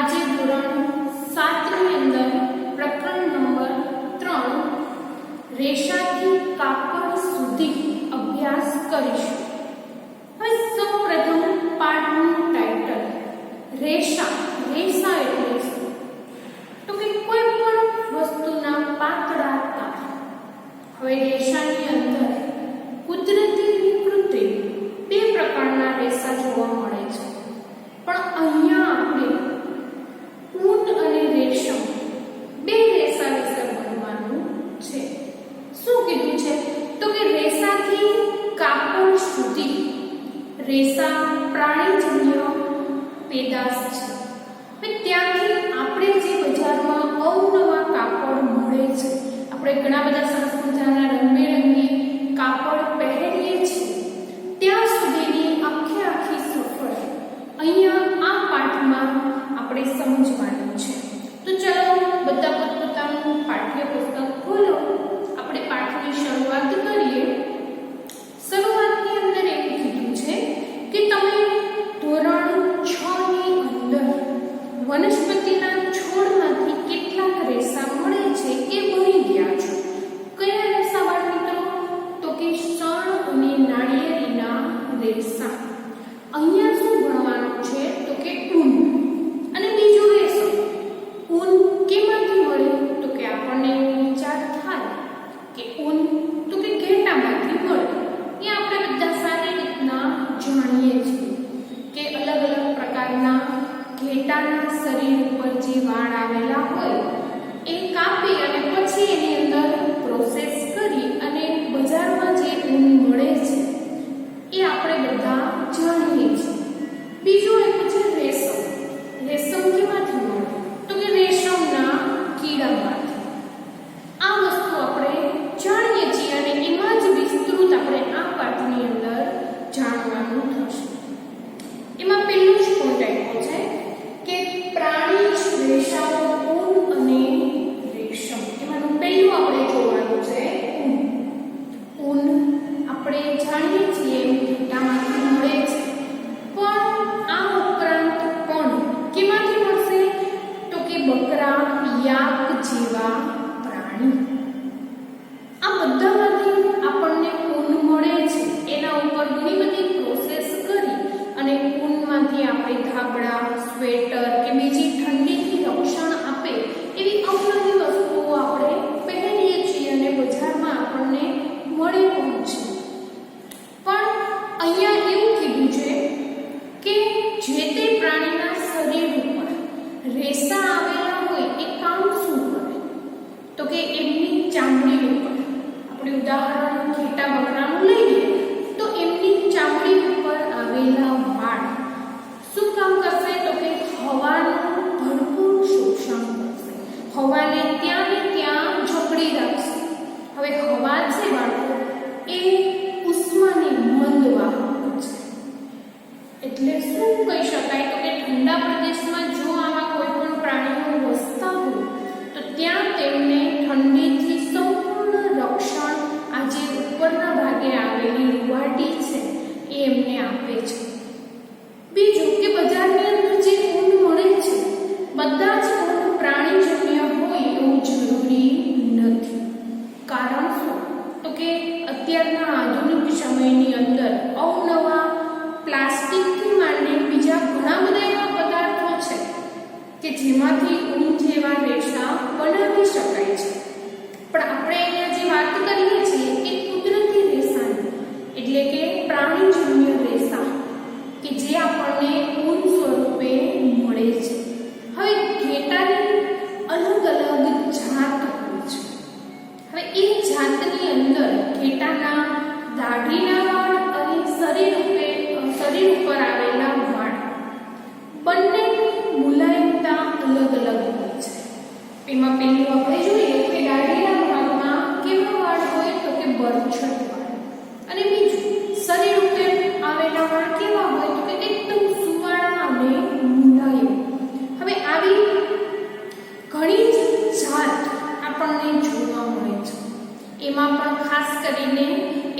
આજે ધોરણ 7 ની અંદર પ્રકરણ નંબર 3 રેશાથી કાપડ સુધી અભ્યાસ કરીશું. હવે સૌપ્રથમ પાઠનું ટાઇટલ રેશા. રેશા એટલે શું? તો કે કોઈ પણ વસ્તુના પાતળા તાર. હવે રેશાની અંદર કુદરતી અને કૃત્રિમ બે પ્રકારના રેશા જોવા મળે છે. પણ અહીંયા આપણે ઊન અને રેશમ બે રેશા વિશે ભણવાનું છે. શું કીધું છે? તો કે રેશાથી કાપડ સુધી. રેશા પ્રાણીજન્ય પેદાશ છે. હવે ત્યાંથી આપણે જે બજારમાં અવનવા કાપડ મળે છે, આપણે ઘણા બધા સરસ મજાના રંગબેરંગી કાપડ પહેરીએ છીએ, ત્યાં સુધીની આખી સફર અહીંયા આ પાઠમાં આપણે સમજવાનું છે. તો ચલો બધા પોતપોતાનું પાઠ્યપુસ્તક ખોલો. આપણે પાઠની શરૂઆત કરીએ. શરૂઆતની અંદર એવું કીધું છે કે તમે ધોરણ 6 ની અંદર વનસ્પતિના છોડમાંથી કેટલાક રેશા મળે છે એ ભણી ગયા છો. કયા રેશા બાળ મિત્રો? તો કે શણ અને નાળિયેરીના રેશા. અહીંયા શું ભણવાનું છે? તો કે ઊન અને બીજું રેશમ. ઊન કેમાંથી મળે? તો કે આપણને એવો વિચાર થાય કે ઊન તો કે ઘેટામાંથી મળે. એ આપણે બધા સારી રીતના જાણીએ છીએ કે અલગ અલગ પ્રકારના ઘેટાના શરીર ઉપર જે વાળ આવેલા હોય એ કાપી અને પછી એની અંદર પ્રોસેસ કરી અને બજારમાં જે ઊન મળે છે એ આપણે બધા જાણીએ છીએ. બીજું એક છે રેશમ. રેશમ કેમાંથી મળે? તો કે રેશમના કીડામાંથી. આ વસ્તુ આપણે જાણીએ છીએ અને એમાં જ વિસ્તૃત આપણે આ પાઠની અંદર જાણવાનું થશે. એમાં પહેલું જ પોઈન્ટ આપ્યો છે કે પ્રાણી રેશાઓ ઊન અને રેશમ. એમાંનું પહેલું આપણે જોવાનું છે ઊન. ઊન આપણે જાણીએ છીએ ઘેટામાંથી મળે છે, પણ આ ઉપરાંત પણ કેમાંથી મળશે? તો કે બકરા, યાક જેવા પ્રાણી. આ બધામાંથી આપણને ઊન મળે છે. એના ઉપર ઘણી બધી પ્રોસેસ કરી અને ઊનમાંથી આપણે ધાબળા, સ્વેટર કે બીજી ઠંડીથી રક્ષણ આપે એવી અવનવી વસ્તુઓ આપણે પહેરીએ છીએ અને બજારમાં આપણને મળે પણ છે. પણ અહીંયા એવું કીધું છે કે જે તે પ્રાણીના શરીર ઉપર રેશા આવેલા હોય એ કામ શું કરે? તો કે એમની ચામડી ઉપર. આપણે ઉદાહરણ ઘેટા બકરાનું લઈએ તો એમની ચામડી ઉપર આવેલા વાળ શું કામ કરશે? તો કે હવાનું ભરપૂર શોષણ કરશે. હવાને ત્યાં ને ત્યાં જકડી રાખશે. હવે હવા છે બાળકો એ ઉષ્માની મંદ વાહક છે. એટલે શું કહી શકાય? તો કે ઠંડા પ્રદેશમાં જો આવા કોઈ પણ પ્રાણીઓ વસતા હોય તો ત્યાં તેમને ઠંડીથી સંપૂર્ણ રક્ષણ આ જે ઉપરના ભાગે આવેલી રૂવાટી છે એ એમને આપે છે. બીજું કે બજારની અંદર જે ઊન મળે છે બધા જ ઊન પ્રાણીજન્ય હોય એવું જરૂરી નથી. કારણ શું? તો કે અત્યારના આધુનિક સમયની અંદર અવનવા પ્લાસ્ટિકથી માંડીને બીજા ઘણા બધા એવા પદાર્થો છે કે જેમાંથી ઊન જેવા રેશા બનાવી શકાય છે. પણ આપણે અહીંયા જે વાત કરીએ છીએ એ કુદરતી રેશાની, એટલે કે પ્રાણીજન્ય રેશા કે જે આપણને ઊન સ્વરૂપે મળે છે. હવે ઘેટાની અલગ અલગ જાત હોય છે. હવે એ જાતની અંદર ઘેટાના દાઢીના વાળ અને શરીર ઉપર આવેલા વાળ બંનેની મુલાયમતા અલગ અલગ હોય છે. એમાં પહેલું આપણે જોઈએ કે દાઢીના ભાગમાં કેવા વાળ હોય? તો કે બરછટ વાળ. અને બીજું શરીર ઉપર આવેલા વાળ કેવા હોય? તો કે એકદમ સુવાળા અને મુલાયમ. હવે આવી ઘણી જ જાત આપણને જોવા મળે છે. એમાં પણ ખાસ કરીને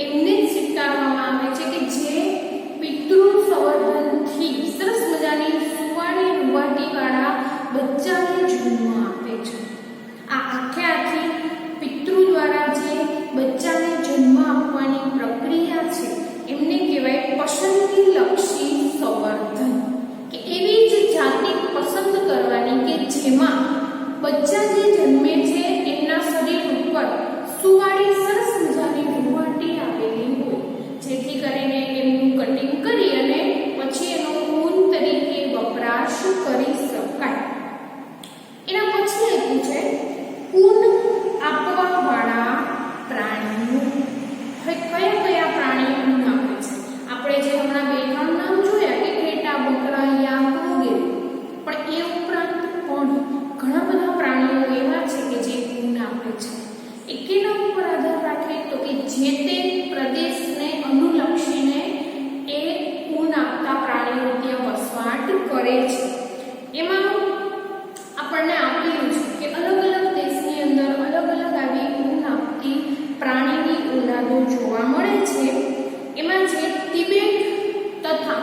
એમને જ સ્વીકારવામાં આવે છે કે જે પિતૃ સંવર્ધનથી સરસ મજાની સુવાળી રૂવાટીવાળા છે એમને કહેવાય પસંદગી લક્ષી સંવર્ધન, કે એવી જ જાતિ પસંદ કરવાની કે જેમાં બચ્ચા જે જન્મે છે એમના શરીર ઉપર સુવાળી સરસ મજાની રૂંવાટી આવેલી હોય, જેથી કરીને એમનું કટિંગ કરી અને પછી એનો ઊન તરીકે વપરાશ કરી શકાય. એના પછી આપ્યું છે ઊન આપવા વાળા પ્રાણીઓ. હવે કયા કયા પ્રાણીઓ ઊન આપે છે? આપણે જે હમણાં બે ત્રણ નામ જોયા કે ઘેટા, બકરા, યાક વગેરે, પણ એ ઉપરાંત પણ ઘણા બધા પ્રાણીઓ એવા છે કે જે ઊન આપે છે. એ કેના ઉપર આધાર રાખે તો કે જે તે પ્રદેશને અનુલક્ષીને એ ઊન આપતા પ્રાણીઓ ત્યાં વસવાટ કરે છે. એમાં આપણને આપેલું છે કે અલગ અલગ દેશની અંદર અલગ અલગ આવી ઊન આપતી પ્રાણીની ઓલાદો જોવા મળે છે. એમાં જે તિબેટ તથા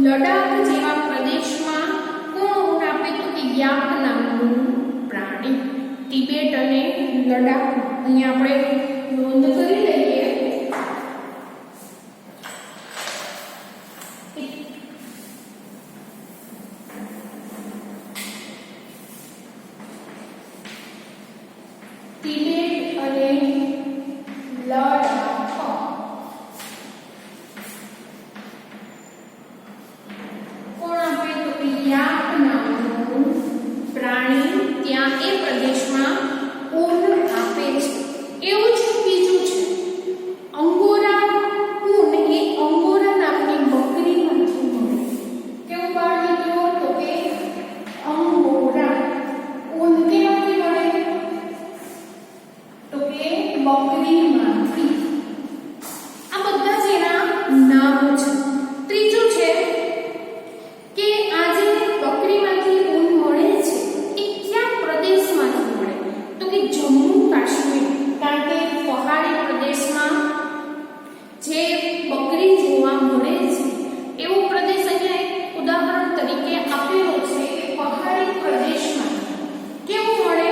લડાખ જેવા પ્રદેશમાં કોણ ઊન આપે તો કે યાક નામનું પ્રાણી. તિબેટ અને લડાખ અહીંયા આપણે નોંધ કરી લઈએ. તિબેટ અને લડાખ કોણ આપે તો કે યાક નામનું પ્રાણી ત્યાં એ પ્રદેશમાં ઊન આપે છે. એવું જ બીજું છે અંગોરા ઊન, એ અંગોરા નામની બકરીમાંથી મળે. કેવું બાળકો તો કે અંગોરા ઊન કેમાંથી મળે તો કે બકરીમાંથી. આ બધા જ એના નામ છે. ત્રીજું છે કે આ જે બકરીમાંથી ઊન મળે છે એ કયા પ્રદેશમાંથી મળે તો કે જમ્મુ કાશ્મીર. કારણ કે પહાડી પ્રદેશમાં જે બકરી જોવા મળે છે એવો પ્રદેશ અહીંયા એક ઉદાહરણ તરીકે આપેલો છે કે પહાડી પ્રદેશમાં કેવું મળે,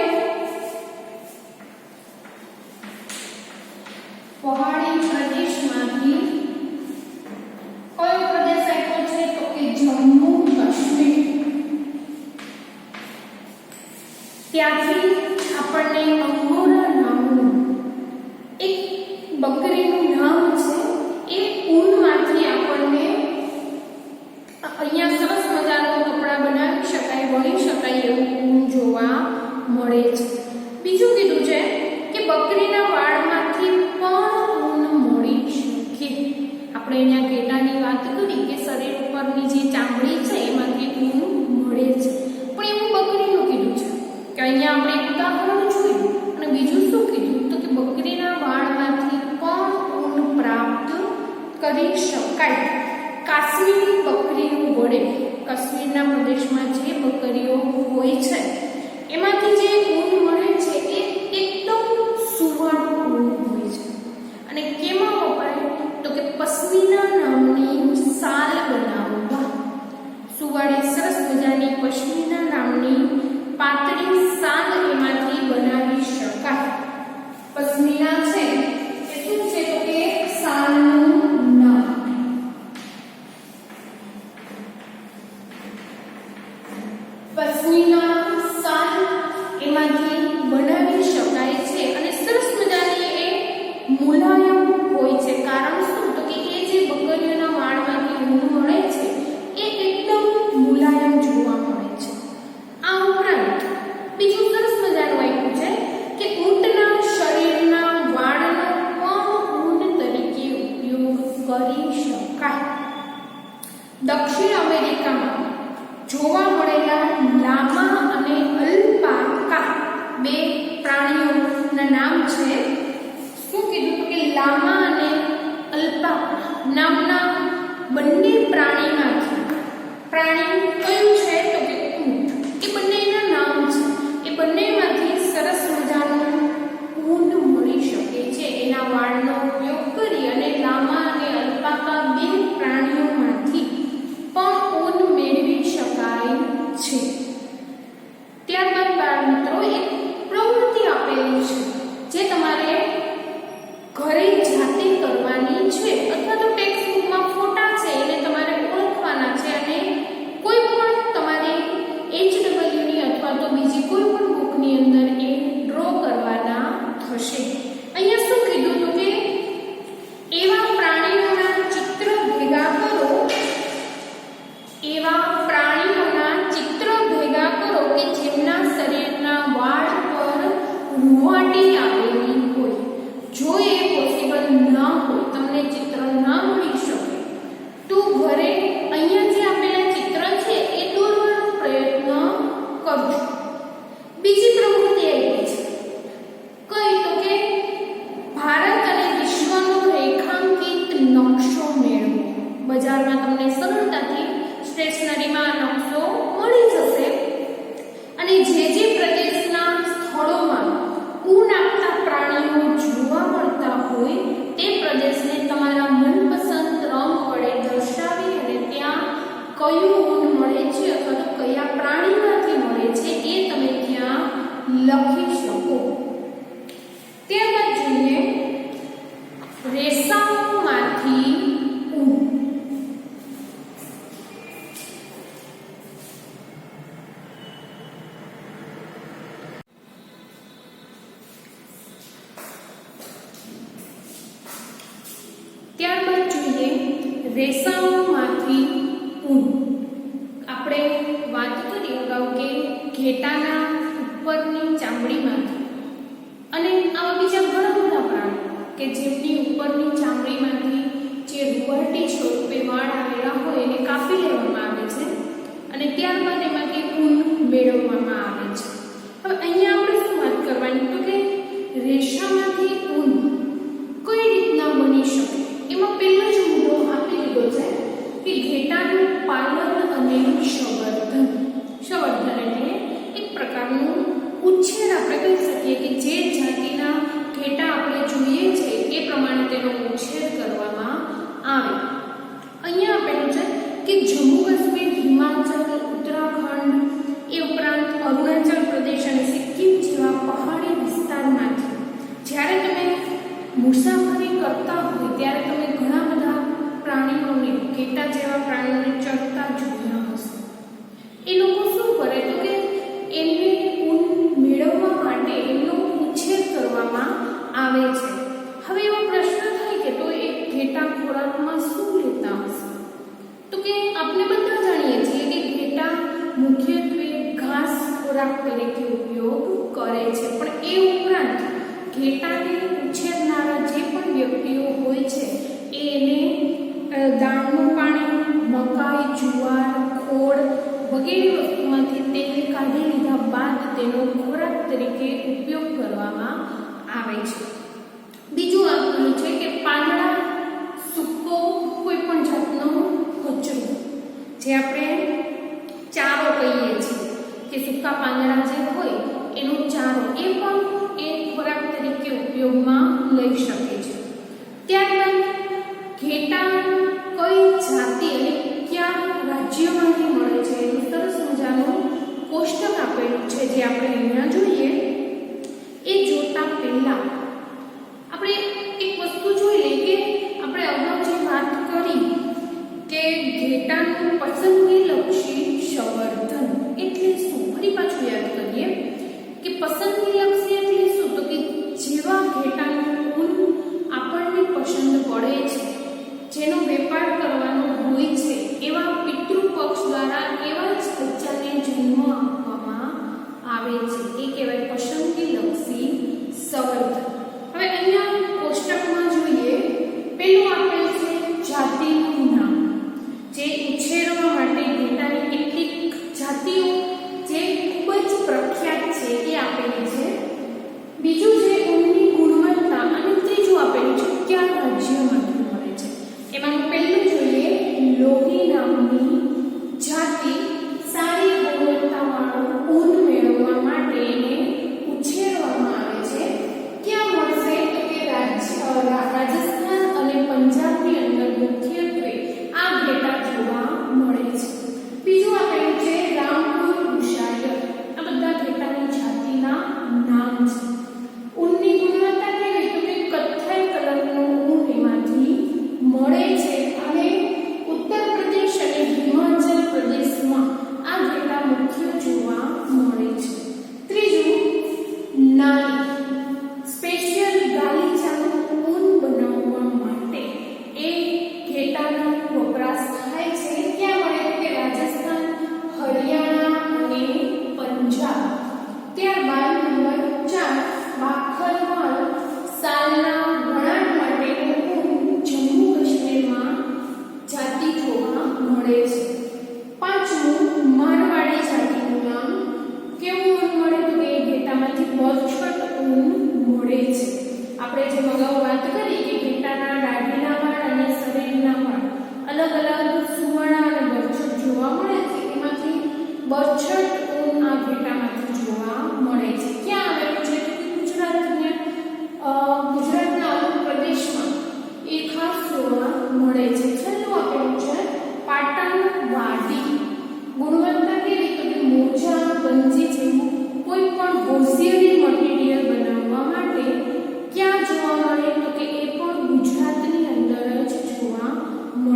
પહાડી પ્રદેશમાંથી કયો પ્રદેશ આપ્યો છે તો કે જમ્મુ કાશ્મીર. ત્યાંથી આપણને અંગોરા નામનું એક બકરીનું નામ છે. એ ઊનમાંથી આપણને અહીંયા સરસ મજાનું કપડાં બનાવી શકાય, વણી શકાય એવું ઊન જોવા મળે છે. બીજું કીધું છે કે બકરીના વાળમાંથી પણ ઊન મળી શકે. આપણે અહીંયા ઘેટાની વાત કરી કે શરીર ઉપરની જે ચામડી છે એમાંથી ઊન મળે છે, પણ એવું બકરીનું કીધું છે કે અહીંયા આપણે એક ઉદાહરણ જોયું. અને બીજું શું કીધું તો કે બકરીના વાળમાંથી પણ ઊન પ્રાપ્ત કરી શકાય. કાશ્મીરી બકરીઓ વડે, કાશ્મીરના પ્રદેશમાં જે બકરીઓ હોય છે એમાંથી જે ઊન મળે છે એ એકદમ સુવાળું ઊન હોય છે. અને કેમાં વપરાય તો કે પશ્મિના નામની શાલ બનાવવા. સુવાળી સરસ મજાની પશ્મિના નામની પાતળી શાલ એમાંથી બનાવી શકાય. પશ્મિના છે એ શું છે તો કે શાલનું નામ. પશ્મિના શાલ એમાંથી બનાવી શકાય છે અને સરસ મજાની એ મુલાયમ હોય છે. કારણ શું તો કે એ જે બકરીઓના વાળમાંથી ઊન મળે છે એ એકદમ મુલાયમ જોવા મળે છે. આ ઉપરાંત બીજું સરસ મજાનું આપ્યું છે કે ઊંટના શરીરના વાળનો પણ ઊન તરીકે ઉપયોગ કરી શકાય. દક્ષિણ અમેરિકામાં જોવા મળેલા લામા અને અલ્પાકા બે પ્રાણીઓના નામ છે. શું કીધું તો કે લામા અને અલ્પાકા નામના બંને પ્રાણીમાંથી પ્રાણી કયું છે તો કે ઊંટ. એ બંનેના નામ છે. એ બંનેમાંથી સરસ મજાનું ઊન મળી શકે છે. એના વાળનો ઉપયોગ કરી અને લામા અને અલ્પાકા બે પ્રાણીઓમાંથી પણ ઊન મેળવી શકાય છે. ત્યારબાદ બાળ મિત્રો એક પ્રવૃત્તિ આપેલી છે જે તમારે ઘરે જાતે બજારમાં તમને સરળતાથી સ્ટેશનરીમાં નકશો મળી જશે અને જે પ્રદેશના સ્થળોમાં ઊન આપતા પ્રાણીઓ જોવા મળતા હોય તે પ્રદેશને તમારા મનપસંદ રંગ વડે દર્શાવી અને ત્યાં કયું ઊન મળે છે અથવા તો કયા પ્રાણીમાંથી મળે છે એ તમે ત્યાં લખી શકો. ત્યારબાદ જોઈએ રેસાઓમાંથી ઊન. ત્યારબાદ જોઈએ રેસાઓમાંથી ઊન. આપણે વાત કરી અગાઉ કે ઘેટાના ઉપરની ચામડીમાંથી અને આવા બીજા ઘણા બધા પ્રાણીઓ કે જેમની ઉપરની ચામડીમાંથી જે રૂવાટી સ્વરૂપે વાળ આવેલા હોય એને કાપી લેવામાં આવે છે અને ત્યારબાદ એમાંથી ઊન મેળવવામાં આવે છે. હવે અહીંયા આપણે શું વાત કરવાની તો કે રેસામાંથી ઊન કઈ રીતના બની શકે એમાં પહેલો જ મુદ્દો આપી દીધો છે કે ઘેટાનું પાલન અને સંવર્ધન. સંવર્ધન એટલે એક પ્રકારનું ઉછેર આપણે કહી શકીએ કે જે જાતિના ઘેટા આપણે જોઈએ છે એ પ્રમાણે તેનો ઉછેર કરવામાં આવે. અહીંયા આપેલું છે કે જમ્મુ કાશ્મીર, હિમાચલ, ઉત્તરાખંડ એ ઉપરાંત અરુણાચલ પ્રદેશ અને સિક્કિમ જેવા પહાડી વિસ્તારમાંથી જ્યારે તમે મુસાફરી કરતા હોય ત્યારે તમે ઘણા બધા પ્રાણીઓને ઘેટા જેવા પ્રાણીઓને ચરતા જોયા હશે. એ લોકો શું કરે તો કે એમને ઊન મેળવવા માટે એમનો ઉછેર કરવામાં આવે છે. હવે એવો પ્રશ્ન થાય કે તો એ ઘેટા ખોરાકમાં શું લેતા હશે તો કે આપણે બધા જાણીએ છીએ કે ઘેટા મુખ્યત્વે ઘાસ ખોરાક તરીકે ઉપયોગ કરે છે, પણ એ ઉપરાંત ઘેટાને ઉછેરનારા જે પણ વ્યક્તિઓ હોય છે એને દાણનું પાણી, મકાઈ, જુવાર, ખોળ વગેરે વસ્તુમાંથી તેલ કાઢી લીધા બાદ તેનો ખોરાક તરીકે ઉપયોગ કરવામાં આવે છે. બીજું આપેલું છે કે પાંદડા, સૂકો કોઈ પણ જાતનો કચરો જે આપણે ચારો કહીએ છીએ કે સૂકા પાંદડા જે હોય એનો ચારો એ પણ એ ખોરાક તરીકે ઉપયોગમાં લઈ શકે છે. ત્યારબાદ ઘેટા કઈ જાતિ અને કયા રાજ્યમાંથી મળે છે એનું સરસ મજાનું કોષ્ટક આપેલું છે જે આપણે અહીંયા જોઈએ. એ જોતા પહેલા આપણે એક વસ્તુ જોઈ લઈએ કે આપણે અગાઉ જે વાત કરી કે ઘેટાનું પસંદગીલક્ષી સંવર્ધન એટલે શું, ફરી પાછું યાદ કરીએ કે પસંદગીલક્ષી એટલે શું તો કે જેવા ઘેટાનું ઊન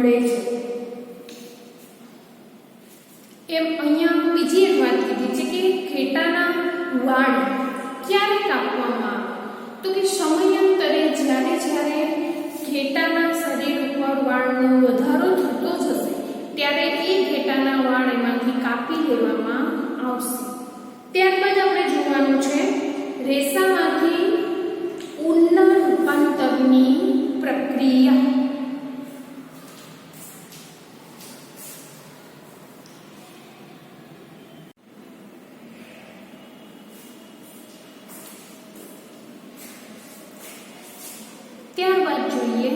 મળે છે. એમ અહીંયા બીજી એક વાત કીધી છે કે ઘેટાના વાળ ક્યારે કાપવામાં આવે, તો કે સમયાંતરે જ્યારે ઘેટાના શરીર ઉપર વાળનો વધારો થતો જશે ત્યારે એ ઘેટાના વાળ એમાંથી કાપી લેવામાં આવશે. ત્યારબાદ આપણે જોવાનું છે રેસામાંથી ઊનના રૂપાંતરની પ્રક્રિયા. ત્યારબાદ જોઈએ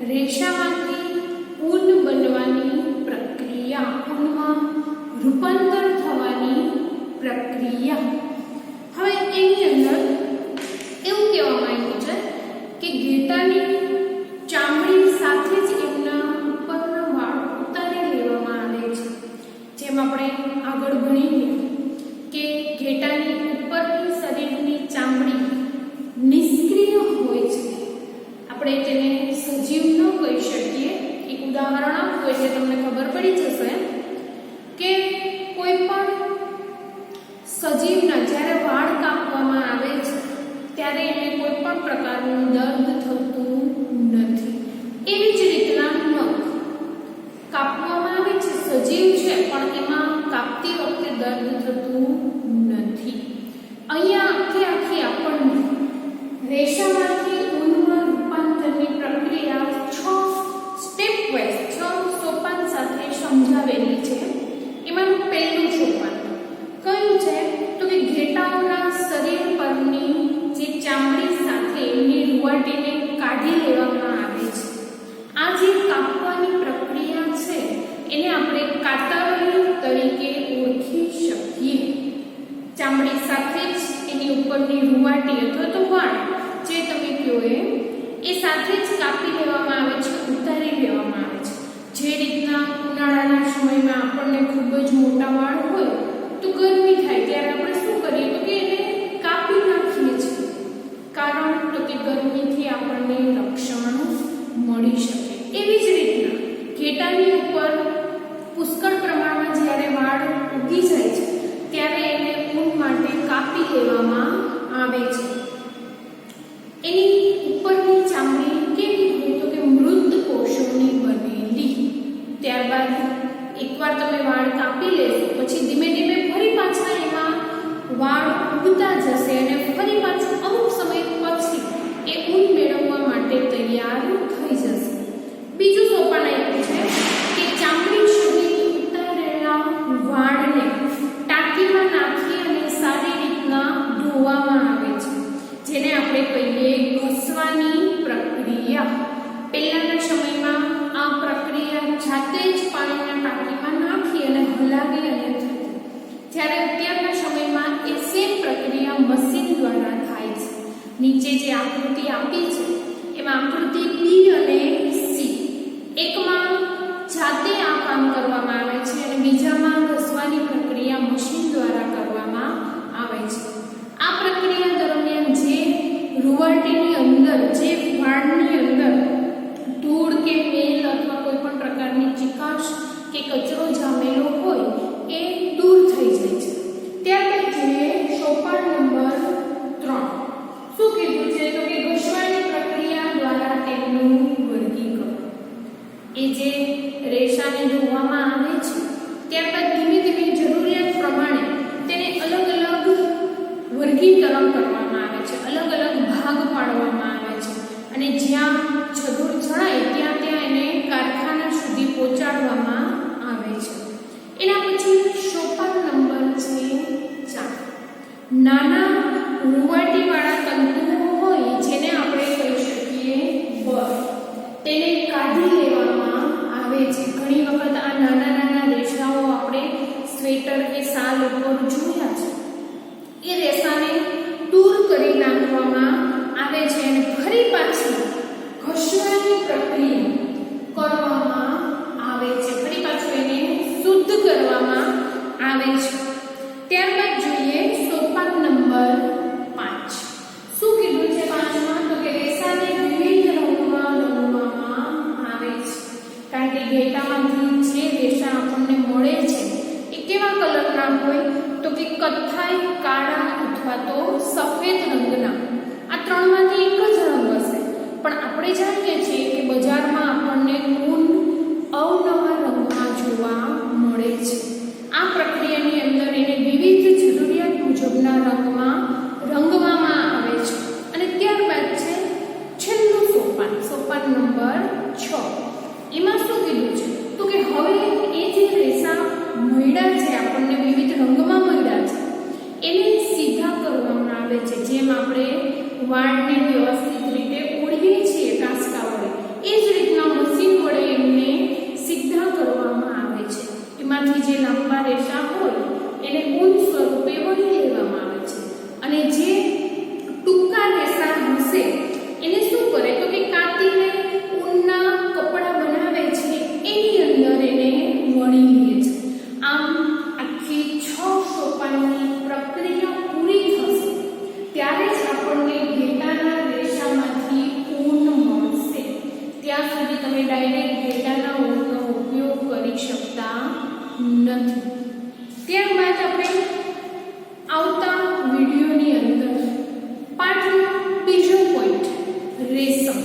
રેસામાંથી ઊન બનવાની પ્રક્રિયા, ઊનમાં રૂપાંતર થવાની પ્રક્રિયા. હવે એની અંદર એવું કહેવામાં આવ્યું છે કે ઘેટાની ચામડી સાથે જ એમના ઉપરના વાળ ઉતારી લેવામાં આવે છે. જેમ આપણે આગળ ભણીએ કે ઘેટાની ઉપરની શરીરની ચામડી નિષ્ક્રિય હોય છે, આપણે તેને સજીવ ન કહી શકીએ. એક ઉદાહરણ આપવું એટલે તમને ખબર પડી જશે કે કોઈ પણ સજીવના જ્યારે વાળ કાપવામાં આવે છે ત્યારે એને કોઈ પણ પ્રકારનું દર્દ થતું નથી. એવી જ રીતના નખ કાપવામાં આવે છે, સજીવ છે પણ એમાં કાપતી વખતે દર્દ થતું નથી. અહીંયા આખી આપણને રેસામાંથી ઊનમાં રૂપાંતરની પ્રક્રિયા 6 સ્ટેપ વાઇઝ 6 સોપાન સાથે સમજાવેલી છે. એમાંનું પહેલું સોપાન કયું છે તો કે ઘેટાઓના શરીર પરની જે ચામડી સાથે એમની રૂંવાટીને કાઢી લેવામાં આવે છે. આ જે કાપવાની પ્રક્રિયા છે એને આપણે કાતરણી તરીકે ઓળખી શકીએ. ચામડી સાથે જ એની ઉપરની રૂંવાટી અથવા તો વાળ જે તમે કહો એ સાથે જ કાપી લેવામાં આવે છે, ઉતારી લેવામાં આવે છે. જે રીતના ઉનાળાના સમયમાં આપણને ખૂબ જ મોટા વાળ હોય તો ગરમી થાય ત્યારે આપણે શું કરીએ તો કે એને કાપી નાખીએ છીએ. કારણ તો કે ગરમીથી આપણને રક્ષણ મળી શકે. એવી જ રીતના ઘેટાની ઉપર પુષ્કળ પ્રમાણમાં જ્યારે વાળ ઉગી જાય છે ત્યારે એને ઊન માટે કાપી લેવામાં આવે છે. એની ઉપરની ચામડી કેવી હોય તો કે મૃત કોષોની બનેલી. ત્યારબાદ એકવાર તમે વાળ કાપી લેશો પછી ધીમે ધીમે ફરી પાછા એમાં વાળ ઉગતા જશે અને ફરી પાછું અમુક સમય પછી એ ઊન મેળવવા માટે તૈયાર થઈ જશે. બીજું સોપાન આપ્યું છે કે ચામડી સહિત ઉતારેલા વાળને ટાંકીમાં નાખી અને સારી રીતના ધોવામાં આવે છે, જેને આપણે કહીએ ઘસવાની પ્રક્રિયા. પહેલાના સમયમાં આ પ્રક્રિયા જાતે જ પાણીના ટાંકીમાં નાખી અને હલાવી અને થતી, જ્યારે અત્યારના સમયમાં એ સેમ પ્રક્રિયા મશીન દ્વારા થાય છે. નીચે જે આકૃતિ આપી છે એમાં આકૃતિ બી અને સી, એકમાં જાતે આ કામ કરવામાં આવે છે અને બીજામાં ઘસવાની પ્રક્રિયા મશીન દ્વારા કરવામાં આવે છે. આ પ્રક્રિયા દરમિયાન જે રૂંવાટીની અંદર, જે વાળની અંદર ધૂળ કે મેલ અથવા કોઈ પણ પ્રકારની ચીકાશ કે કચરો જામેલો હોય એ દૂર થઈ જાય છે. ત્યારબાદ જોઈએ સોપાન નંબર 3. શું કીધું છે તો કે ઘસવાની પ્રક્રિયા દ્વારા તેમનું વર્ગીકરણ. એ જે રેસાને ધોવામાં આવે છે ત્યારબાદ ધીમે ધીમે જરૂરિયાત પ્રમાણે તેને અલગ અલગ વર્ગીકરણ કરવામાં આવે છે, અલગ અલગ ભાગ પાડવામાં આવે છે અને જ્યાં જરૂર જણાય ત્યાં એને કારખાના સુધી પહોંચાડવામાં આવે છે. એના પછી સોપાન નંબર છે 4. નાના રૂંવાટીવાળા તંતુઓ હોય જેને આપણે કહી શકીએ બર, તેને કાઢી લેવામાં આવે છે. ઘણી વખત આ નાના નાના રેસાઓ આપણે સ્વેટર કે શાલ ઉપર જોયા છે. એ રેસાને દૂર કરી નાખવામાં આવે છે અને ફરી પાછી ઘસવાની પ્રક્રિયા કરવામાં આવે છે, ફરી પાછું એને શુદ્ધ કરવામાં આવે છે. ત્યારબાદ જોઈએ સોપાન નંબર 5. શું કીધું છે 5માં તો કે રેસાને વિવિધ રંગમાં રંગવામાં આવે છે, કારણ કે ઘેટામાંથી જે રેશા આપણને મળે છે એ કેવા કલરના હોય તો કે કથ્થાઈ, કાળા અથવા તો સફેદ રંગના. આ ત્રણમાંથી એક જ રંગ હશે. પણ આપણે જાણીએ છીએ કે બજારમાં આપણને ઊન અવનવા રંગમાં જોવા મળે છે. આ પ્રક્રિયાની અંદર એને વિવિધ જરૂરિયાત મુજબના રંગમાં રંગવામાં આવે છે. અને ત્યારબાદ છે છેલ્લું સોપાન, સોપાન નંબર 6. એમાં શું કીધું છે તો કે હવે એ જે રેશા મળ્યા છે, આપણને વિવિધ રંગમાં મળ્યા છે, એને સીધા કરવામાં આવે છે. જેમ આપણે વાળને વ્યવસ્થિત રીતે ઓળીએ છીએ કાંસકા વડે, એ જ રીતના મશીન વડે એમને સીધા કરવામાં આવે છે. એમાંથી જે લાંબા રેશા હોય એને ઊન સ્વરૂપે વળી લેવામાં આવે છે. અને જે ટૂંકા રેશા હશે એને શું કરે તો કે કાતીને ઊનના કપડા બનાવે છે એની અંદર એને વણી લે છે. આમ આખી 6 સોપાનની પ્રક્રિયા પૂરી થશે ત્યારે જ આપણને ઘેટાના રેશામાંથી ઊન મળશે. ત્યાં સુધી તમે ડાયરેક્ટ ઘેટાના ઊનનો ઉપયોગ કરી શકતા નથી. ત્યારબાદ આપણે આવતા વિડીયોની અંદર પાઠનો બીજો પોઈન્ટ રેશમ,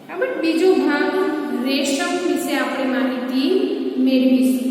બરાબર, બીજો ભાગ રેશમ વિશે આપણે માહિતી મેળવીશું.